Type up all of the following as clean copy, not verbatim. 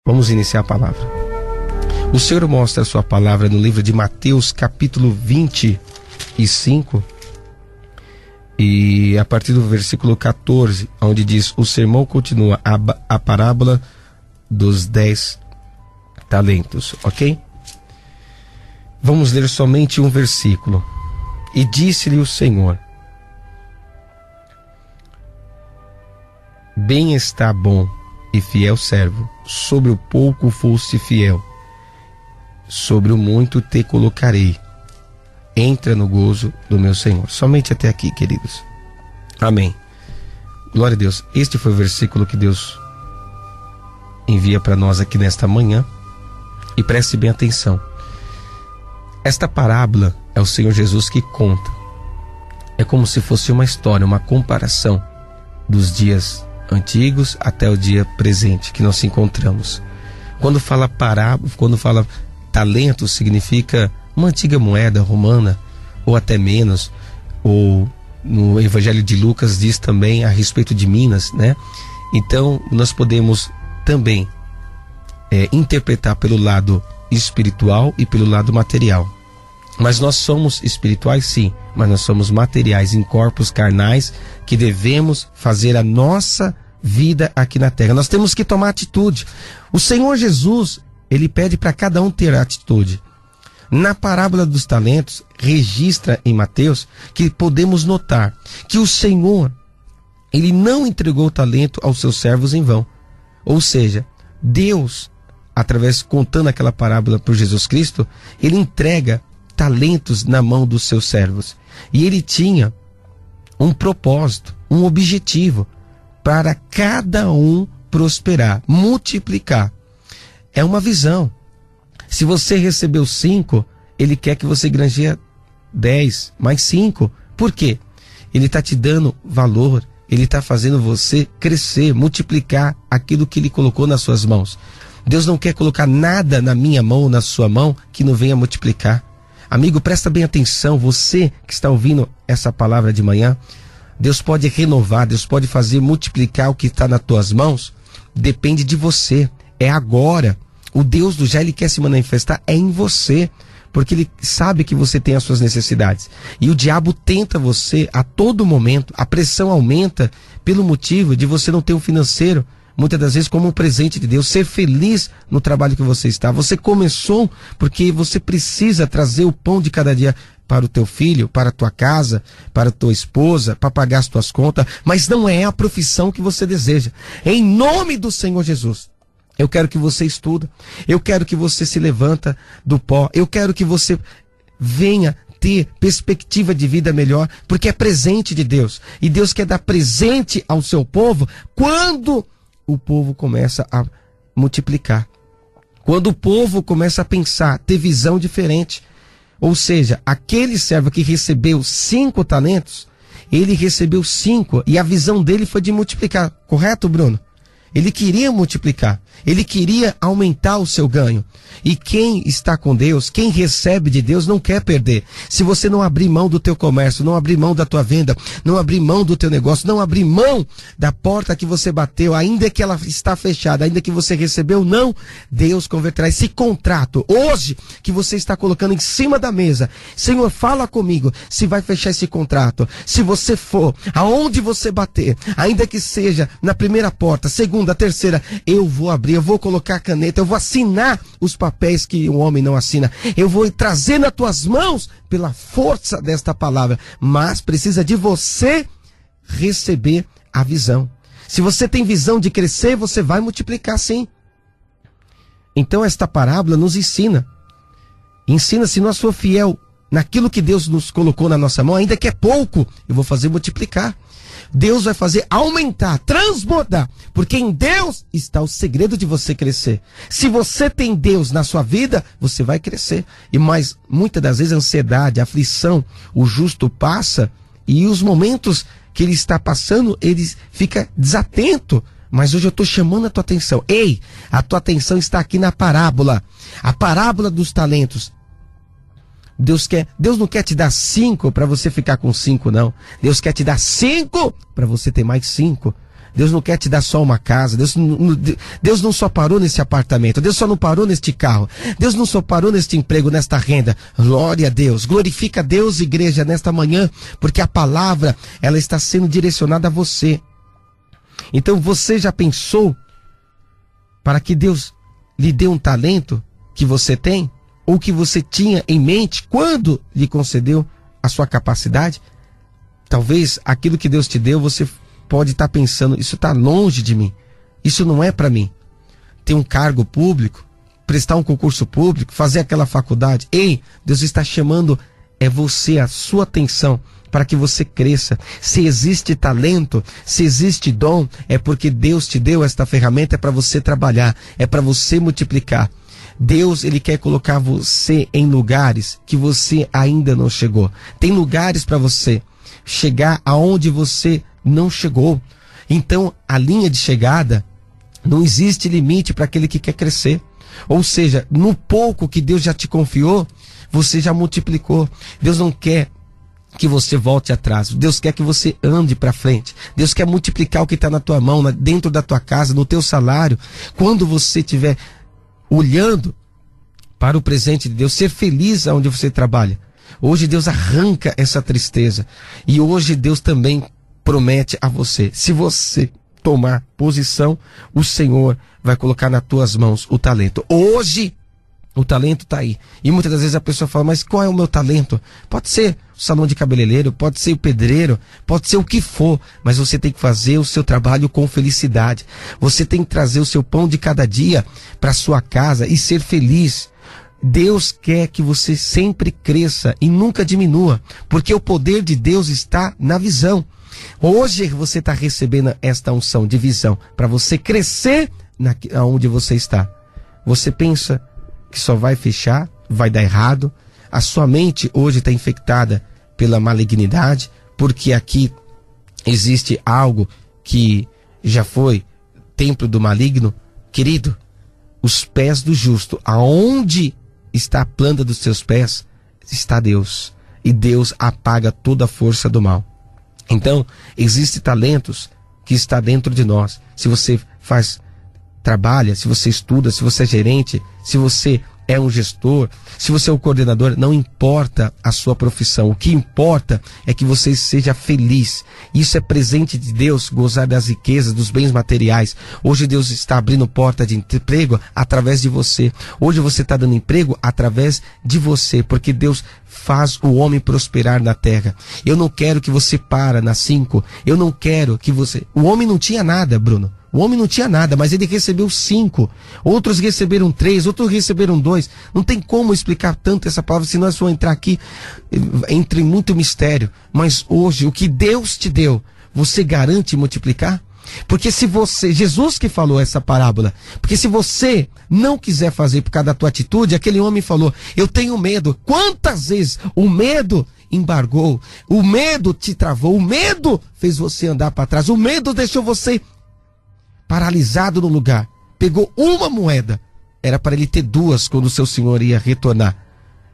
Vamos iniciar a palavra. O Senhor mostra a sua palavra no livro de Mateus, capítulo 25, e a partir do versículo 14, onde diz: o sermão continua, a parábola dos 10 talentos, ok? Vamos ler somente um versículo. E disse-lhe o Senhor: bem está bom e fiel servo, sobre o pouco foste fiel, sobre o muito te colocarei, entra no gozo do meu Senhor. Somente até aqui, queridos. Amém. Glória a Deus. Este foi o versículo que Deus envia para nós aqui nesta manhã. E preste bem atenção. Esta parábola é o Senhor Jesus que conta. É como se fosse uma história, uma comparação dos dias antigos até o dia presente que nós encontramos. Quando fala parábola, quando fala talento, significa uma antiga moeda romana, ou até menos, ou no Evangelho de Lucas diz também a respeito de minas, né? Então nós podemos também interpretar pelo lado espiritual e pelo lado material. Mas nós somos espirituais, sim, mas nós somos materiais em corpos carnais que devemos fazer a nossa vida aqui na terra. Nós temos que tomar atitude. O Senhor Jesus, ele pede para cada um ter atitude. Na parábola dos talentos, registra em Mateus que podemos notar que o Senhor, ele não entregou o talento aos seus servos em vão. Ou seja, Deus, contando aquela parábola por Jesus Cristo, ele entrega talentos na mão dos seus servos. E ele tinha um propósito, um objetivo, para cada um prosperar, multiplicar. É uma visão. Se você recebeu 5, ele quer que você granjeie 10, mais 5. Por quê? Ele está te dando valor, ele está fazendo você crescer, multiplicar aquilo que ele colocou nas suas mãos. Deus não quer colocar nada na minha mão ou na sua mão que não venha multiplicar. Amigo, presta bem atenção, você que está ouvindo essa palavra de manhã, Deus pode renovar, Deus pode fazer multiplicar o que está nas tuas mãos, depende de você, é agora. O Deus do já, ele quer se manifestar em você, porque ele sabe que você tem as suas necessidades. E o diabo tenta você a todo momento, a pressão aumenta pelo motivo de você não ter um financeiro, muitas das vezes como um presente de Deus, ser feliz no trabalho que você está. Você começou porque você precisa trazer o pão de cada dia para o teu filho, para a tua casa, para a tua esposa, para pagar as tuas contas, mas não é a profissão que você deseja. Em nome do Senhor Jesus, eu quero que você estuda, eu quero que você se levanta do pó, eu quero que você venha ter perspectiva de vida melhor, porque é presente de Deus. E Deus quer dar presente ao seu povo quando o povo começa a multiplicar. Quando o povo começa a pensar, ter visão diferente. Ou seja, aquele servo que recebeu 5 talentos, ele recebeu 5 e a visão dele foi de multiplicar. Correto, Bruno? Ele queria multiplicar, ele queria aumentar o seu ganho. E quem está com Deus, quem recebe de Deus, não quer perder. Se você não abrir mão do teu comércio, não abrir mão da tua venda, não abrir mão do teu negócio, não abrir mão da porta que você bateu, ainda que ela está fechada, ainda que você recebeu, não, Deus converterá esse contrato. Hoje, que você está colocando em cima da mesa, Senhor, fala comigo, se vai fechar esse contrato. Se você for, aonde você bater, ainda que seja na primeira porta, segunda, terceira, eu vou abrir, eu vou colocar a caneta, eu vou assinar os papéis que o homem não assina, eu vou trazer nas tuas mãos pela força desta palavra, mas precisa de você receber a visão. Se você tem visão de crescer, você vai multiplicar, sim. Então esta parábola nos ensina, se nós for fiel naquilo que Deus nos colocou na nossa mão, ainda que é pouco, eu vou fazer multiplicar. Deus vai fazer aumentar, transbordar, porque em Deus está o segredo de você crescer. Se você tem Deus na sua vida, você vai crescer. Mas muitas das vezes a ansiedade, a aflição, o justo passa e os momentos que ele está passando, ele fica desatento. Mas hoje eu estou chamando a tua atenção. Ei, a tua atenção está aqui na parábola, a parábola dos talentos. Deus não quer te dar 5 para você ficar com 5, não. Deus quer te dar 5 para você ter mais 5. Deus não quer te dar só uma casa. Deus não só parou nesse apartamento. Deus só não parou neste carro. Deus não só parou neste emprego, nesta renda. Glória a Deus. Glorifica a Deus, igreja, nesta manhã, porque a palavra, ela está sendo direcionada a você. Então você já pensou para que Deus lhe dê um talento que você tem? Ou que você tinha em mente quando lhe concedeu a sua capacidade? Talvez aquilo que Deus te deu, você pode estar pensando, isso está longe de mim, isso não é para mim. Ter um cargo público, prestar um concurso público, fazer aquela faculdade. Ei, Deus está chamando você, a sua atenção, para que você cresça. Se existe talento, se existe dom, é porque Deus te deu esta ferramenta, é para você trabalhar, é para você multiplicar. Deus, ele quer colocar você em lugares que você ainda não chegou. Tem lugares para você chegar aonde você não chegou. Então, a linha de chegada, não existe limite para aquele que quer crescer. Ou seja, no pouco que Deus já te confiou, você já multiplicou. Deus não quer que você volte atrás. Deus quer que você ande para frente. Deus quer multiplicar o que está na tua mão, dentro da tua casa, no teu salário. Quando você estiver olhando para o presente de Deus, ser feliz aonde você trabalha. Hoje Deus arranca essa tristeza. E hoje Deus também promete a você, se você tomar posição, o Senhor vai colocar nas tuas mãos o talento. Hoje o talento está aí. E muitas das vezes a pessoa fala, mas qual é o meu talento? Pode ser o salão de cabeleireiro, pode ser o pedreiro, pode ser o que for, mas você tem que fazer o seu trabalho com felicidade. Você tem que trazer o seu pão de cada dia para sua casa e ser feliz. Deus quer que você sempre cresça e nunca diminua, porque o poder de Deus está na visão. Hoje você está recebendo esta unção de visão para você crescer onde você está. Você pensa que só vai fechar, vai dar errado. A sua mente hoje está infectada pela malignidade, porque aqui existe algo que já foi templo do maligno. Querido, os pés do justo, aonde está a planta dos seus pés, está Deus. E Deus apaga toda a força do mal. Então, existem talentos que está dentro de nós. Se você trabalha, se você estuda, se você é gerente, se você é um gestor, se você é um coordenador, não importa a sua profissão. O que importa é que você seja feliz. Isso é presente de Deus, gozar das riquezas, dos bens materiais. Hoje Deus está abrindo porta de emprego através de você. Hoje você está dando emprego através de você, porque Deus faz o homem prosperar na terra. Eu não quero que você para na 5. Eu não quero que você... O homem não tinha nada, Bruno. O homem não tinha nada, mas ele recebeu 5. Outros receberam 3, outros receberam 2. Não tem como explicar tanto essa palavra, se nós vamos entrar aqui, entre muito mistério. Mas hoje, o que Deus te deu, você garante multiplicar? Porque se você, Jesus que falou essa parábola, porque se você não quiser fazer por causa da tua atitude, aquele homem falou, eu tenho medo. Quantas vezes o medo embargou, o medo te travou, o medo fez você andar para trás, o medo deixou você paralisado no lugar. Pegou uma moeda, era para ele ter 2 quando o seu Senhor ia retornar.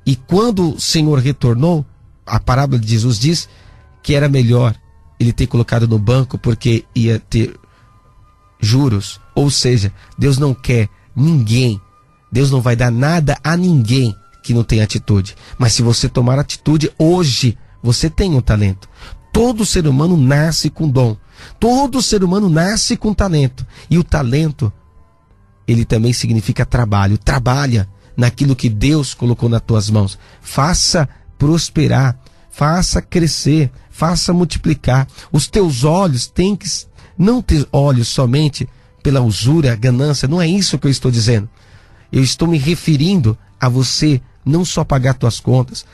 E quando o Senhor retornou, a parábola de Jesus diz que era melhor ele ter colocado no banco, porque ia ter juros. Ou seja, Deus não quer ninguém, Deus não vai dar nada a ninguém que não tem atitude. Mas se você tomar atitude, hoje você tem um talento. Todo ser humano nasce com dom. Todo ser humano nasce com talento. E o talento, ele também significa trabalho. Trabalha naquilo que Deus colocou nas tuas mãos. Faça prosperar, faça crescer, faça multiplicar. Os teus olhos têm que não ter olhos somente pela usura, ganância. Não é isso que eu estou dizendo. Eu estou me referindo a você não só pagar tuas contas.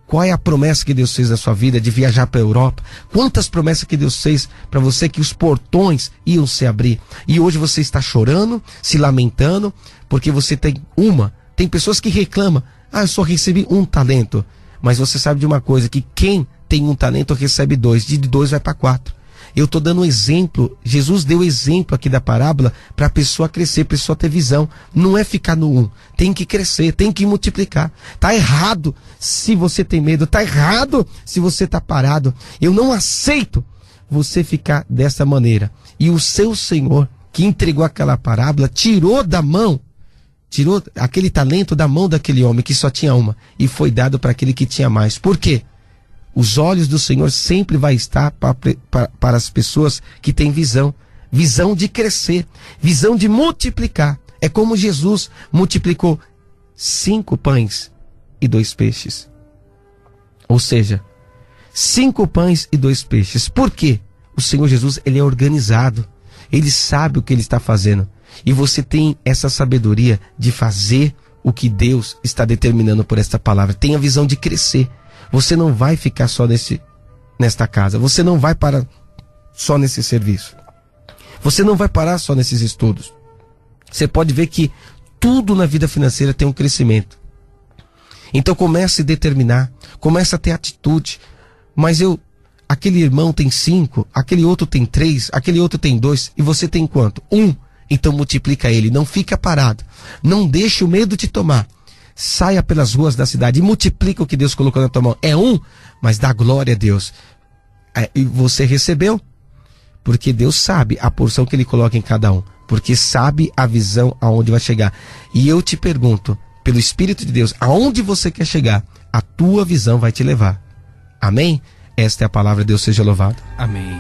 Qual é a promessa que Deus fez na sua vida de viajar para a Europa? Quantas promessas que Deus fez para você que os portões iam se abrir? E hoje você está chorando, se lamentando, porque você tem uma. Tem pessoas que reclamam, eu só recebi 1 talento. Mas você sabe de uma coisa, que quem tem 1 talento recebe 2, de 2 vai para 4. Eu estou dando um exemplo, Jesus deu exemplo aqui da parábola para a pessoa crescer, para a pessoa ter visão. Não é ficar no 1, tem que crescer, tem que multiplicar. Está errado se você tem medo, está errado se você está parado. Eu não aceito você ficar dessa maneira. E o seu Senhor, que entregou aquela parábola, tirou aquele talento da mão daquele homem que só tinha uma, e foi dado para aquele que tinha mais. Por quê? Os olhos do Senhor sempre vai estar para as pessoas que têm visão de crescer, visão de multiplicar. É como Jesus multiplicou 5 pães e 2 peixes. Ou seja, 5 pães e 2 peixes. Por quê? O Senhor Jesus, ele é organizado. Ele sabe o que ele está fazendo. E você tem essa sabedoria de fazer o que Deus está determinando por esta palavra. Tenha a visão de crescer. Você não vai ficar só nesta casa. Você não vai parar só nesse serviço. Você não vai parar só nesses estudos. Você pode ver que tudo na vida financeira tem um crescimento. Então comece a determinar, comece a ter atitude. Mas aquele irmão tem 5, aquele outro tem 3, aquele outro tem 2, e você tem quanto? 1. Então multiplica ele, não fica parado. Não deixe o medo te tomar. Saia pelas ruas da cidade e multiplica o que Deus colocou na tua mão. É 1, mas dá glória a Deus. E você recebeu, porque Deus sabe a porção que Ele coloca em cada um. Porque sabe a visão aonde vai chegar. E eu te pergunto, pelo Espírito de Deus, aonde você quer chegar, a tua visão vai te levar. Amém? Esta é a palavra, Deus seja louvado. Amém.